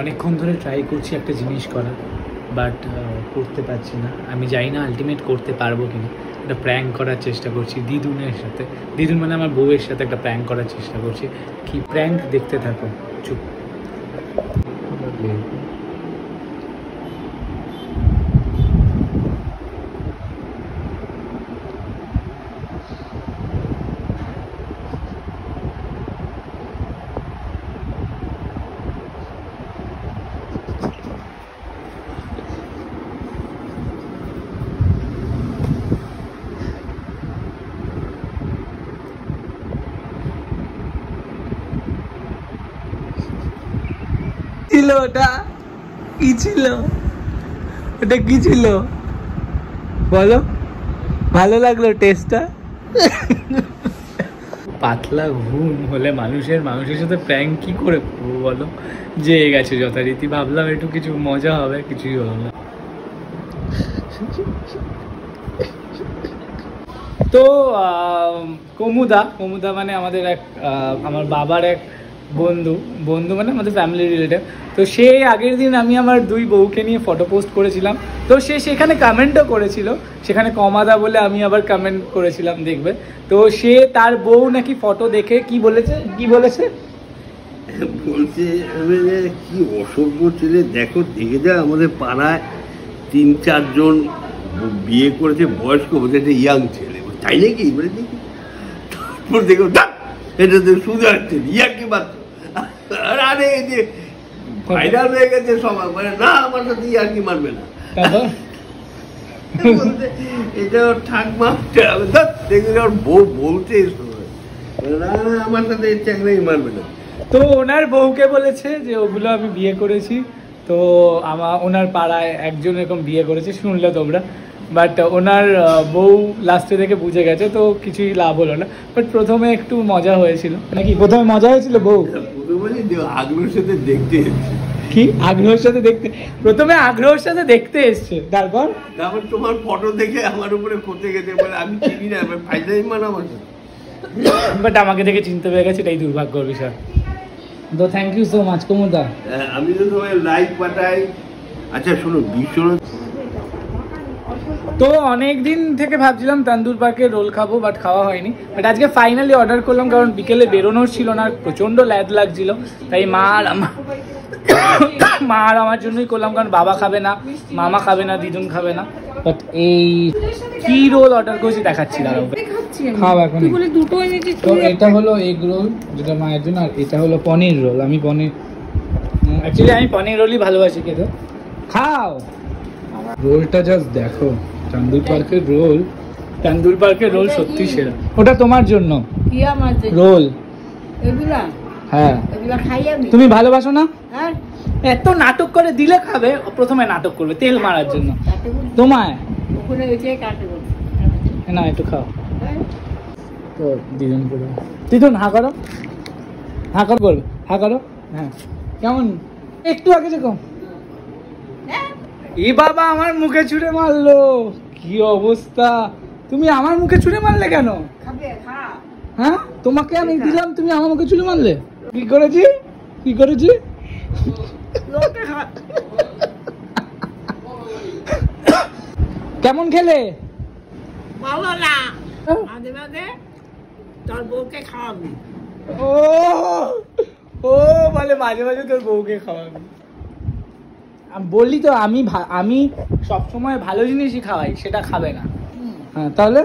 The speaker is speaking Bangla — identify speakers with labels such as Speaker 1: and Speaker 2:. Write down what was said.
Speaker 1: অনেকক্ষণ ধরে ট্রাই করছি একটা জিনিস করার, বাট করতে পারছি না। আমি জানি না আলটিমেট করতে পারবো কিনা। একটা প্র্যাঙ্ক করার চেষ্টা করছি দিদুনের সাথে, দিদুন মানে আমার বউয়ের সাথে একটা প্র্যাঙ্ক করার চেষ্টা করছি। কি প্র্যাঙ্ক, দেখতে থাকো চুপ। ছিল ওটা কি ছিল? ওটা কি ছিল বলো? ভালো লাগলো টেস্টটা? পাতলা ঘুম হলে মানুষের সাথে প্র্যাঙ্ক কি করে করবো বলো? জেগে গেছে যথারীতি, ভাবলাম একটু কিছু মজা হবে, কিছুই হলো না। তো কমুদা মানে আমাদের আমার বাবার এক বন্ধু মানে আমাদের ফ্যামিলি রিলেটিভ। তো সে আগের দিন আমি আমার দুই বউকে নিয়ে ফটো পোস্ট করেছিলাম, তো সে সেখানে কমেন্টও করেছিল, সেখানে কমাদা বলে আমি আবার কমেন্ট করেছিলাম, দেখবে। তো সে তার বউ নাকি ফটো দেখে কি বলেছে বলছে
Speaker 2: কি অসভ্য ছেলে, দেখো দেখে যা আমাদের পাড়ায় ৩-৪ জন বিয়ে করেছে বয়স্ক, বলছে একটা ইয়াং ছেলে, তাই নাকি? বলে দেখি, তারপর দেখো এটা তো শুধু আসছে ইয়াকে মাত্র, আরে এই যে ভাইরাল হয়ে গেছে সবাই, মানে না আমার সাথে ইয়ার্কি মারবে না, এটা ঠাকমা দেখলে ওর বউ বলছে না আমার সাথে চাকরি মারবে না।
Speaker 1: তো ওনার বউকে বলেছে যে ওগুলো আমি বিয়ে করেছি, তো ওনার পাড়ায় একজন এরকম বিয়ে করেছে, শুনলে তোমরা। বাট ওনার বউ লাস্টে থেকে বুঝে গেছে, তো কিছুই লাভ হলো না। বাট প্রথমে একটু মজা হয়েছিল নাকি? প্রথমে মজা হয়েছিল, বউ
Speaker 2: আগ্রহের সাথে দেখতে এসছে।
Speaker 1: কি আগ্রহের সাথে দেখতে? প্রথমে আগ্রহের সাথে দেখতে এসছে, তারপর
Speaker 2: তোমার ফটো দেখে আমার উপরে পড়তে গেছে, বলে আমি চিনি না, ফাইনালি মানে আমার।
Speaker 1: বাট আমাকে দেখে চিনতে পেরে গেছে, এটাই দুর্ভাগ্যের বিষয়। তো থ্যাংক ইউ সো মাচ কমুদা।
Speaker 2: আমি তো তোমায় লাইক পাঠাই। আচ্ছা শোনো, ভীষণ
Speaker 1: তো অনেক দিন থেকে ভাবছিলাম তন্দুর পার্কে রোল খাবো, বাট খাওয়া হয়নি। বাট আজকে ফাইনালি অর্ডার করলাম, কারণ বিকেলে বেরোনোর ছিল না, প্রচণ্ড ল্যাদ লাগছিল। তাই মা আর আমার জন্যই করলাম, কারণ বাবা খাবে না, মামা খাবে না, দিদুন খাবে না। বাট এই কি রোল অর্ডার করেছি দেখাচ্ছি, দাঁড়াও খাও এখন। তো এটা হলো এগ রোল, যেটা মায়ের জন্য, আর এটা হলো পনির রোল। আমি পনির রোলই ভালোবাসি খেতে। খাও রোলটা, জাস্ট দেখো। তন্দুর পার্কের রোল সত্যি সেরা। ওটা তোমার জন্য রোল। হ্যাঁ, তুমি ভালোবাসো না? এত নাটক করে দিলে খাবে, প্রথমে নাটক করবে তেল মারার জন্য তোমায়। না একটু খাও। তো দিদুন হা করো, করবে, হ্যাঁ। কেমন একটু আগে যেরকম? এ বাবা আমার মুখে ছুঁড়ে মারলো, কি অবস্থা! তুমি আমার মুখে ছুঁড়ে মারলে কেন? হ্যাঁ, তোমাকে আমি দিলাম, তুমি আমার মুখে ছুঁড়ে মারলে। কি করেছি? কেমন খেলে?
Speaker 3: ভালো না, মাঝে মাঝে তোর বউকে খাওয়াবি।
Speaker 1: ও বলে মাঝে মাঝে তোর বউকে খাওয়াবি। বললি তো আমি সবসময় ভালো জিনিসই খাওয়াই, সেটা খাবে না। হ্যাঁ তাহলে